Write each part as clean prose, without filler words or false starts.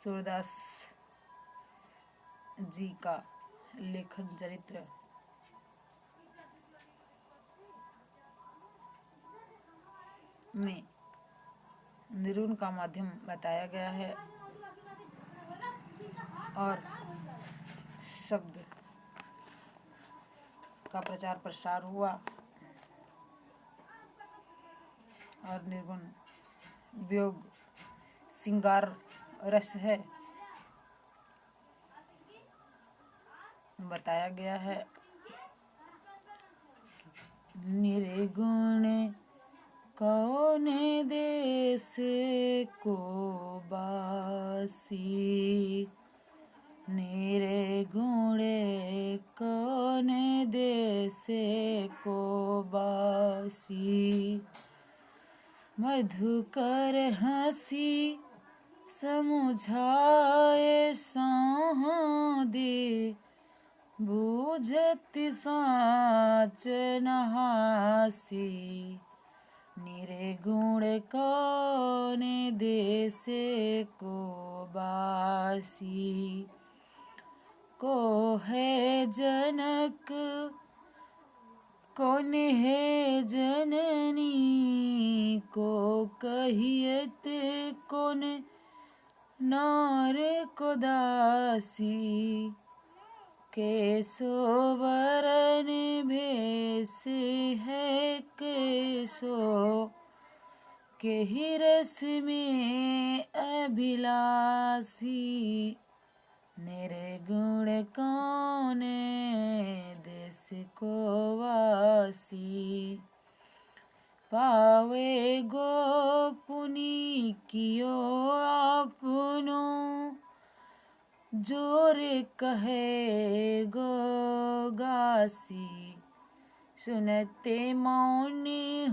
सूरदास जी का लेखन चरित्र में निर्गुण का माध्यम बताया गया है और शब्द का प्रचार प्रसार हुआ और निर्गुण वियोग श्रृंगार रस है बताया गया है। निर्गुण कौन देश को बासी, निर्गुण कौन देश को बासी, मधुकर हंसी समुझाए दे, बूझत साँच नहासी, निर्गुण कौन देश को बासी, को है जनक कौन है जननी, को कहियत कौन नार को दासी, कैसो वरन भेष है कैसो, केहि रस में अभिलाषी, निर्गुण कौन देश को वासी, पावे गोपुनी कियो आपनो, जोर कहे गो गासी, सुनते मौन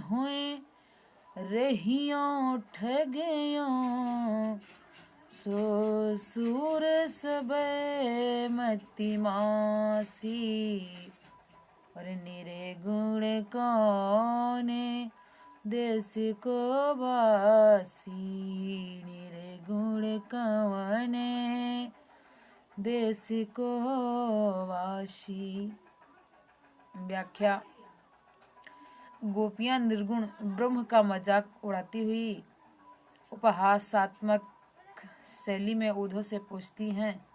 हुए रहियों ठगियों, सो सूर सब मति मासी, और निर्गुण कौन देश को वासी, निर्गुण कौन देश को वासी। व्याख्या। गोपियां निर्गुण ब्रह्म का मजाक उड़ाती हुई उपहासात्मक शैली में उद्धव से पूछती हैं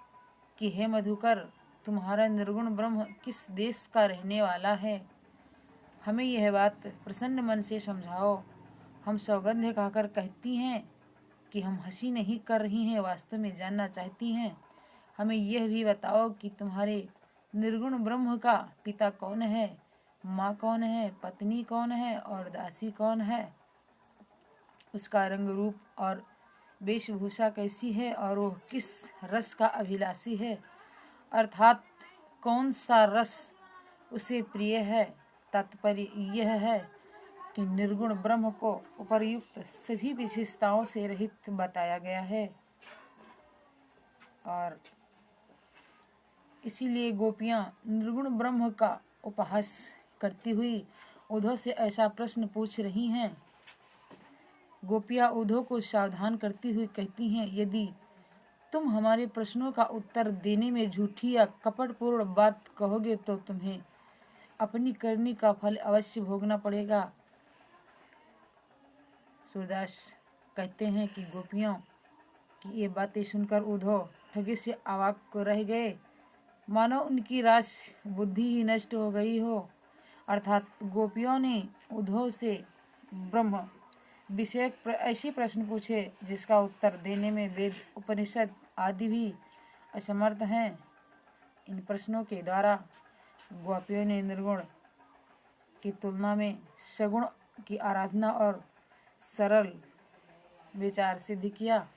कि हे मधुकर, तुम्हारा निर्गुण ब्रह्म किस देश का रहने वाला है? हमें यह बात प्रसन्न मन से समझाओ। हम सौगंध खाकर कहती हैं कि हम हंसी नहीं कर रही हैं, वास्तव में जानना चाहती हैं। हमें यह भी बताओ कि तुम्हारे निर्गुण ब्रह्म का पिता कौन है, माँ कौन है, पत्नी कौन है और दासी कौन है, उसका रंग रूप और वेशभूषा कैसी है और वह किस रस का अभिलाषी है, अर्थात कौन सा रस उसे प्रिय है। तात्पर्य यह है कि निर्गुण ब्रह्म को उपर्युक्त सभी विशेषताओं से रहित बताया गया है और इसीलिए गोपियां निर्गुण ब्रह्म का उपहास करती हुई उद्धव से ऐसा प्रश्न पूछ रही हैं। गोपियां उद्धव को सावधान करती हुई कहती हैं, यदि तुम हमारे प्रश्नों का उत्तर देने में झूठी या कपटपूर्ण बात कहोगे तो तुम्हें अपनी करनी का फल अवश्य भोगना पड़ेगा। सूरदास कहते हैं कि गोपियों की ये बातें सुनकर उद्धव ठगी से अवाक रह गए, मानो उनकी रास बुद्धि ही नष्ट हो गई हो। अर्थात गोपियों ने उद्धव से ब्रह्म विषयक ऐसे प्रश्न पूछे जिसका उत्तर देने में वेद उपनिषद आदि भी असमर्थ हैं। इन प्रश्नों के द्वारा गोपियों ने निर्गुण की तुलना में सगुण की आराधना और सरल विचार सिद्ध किया।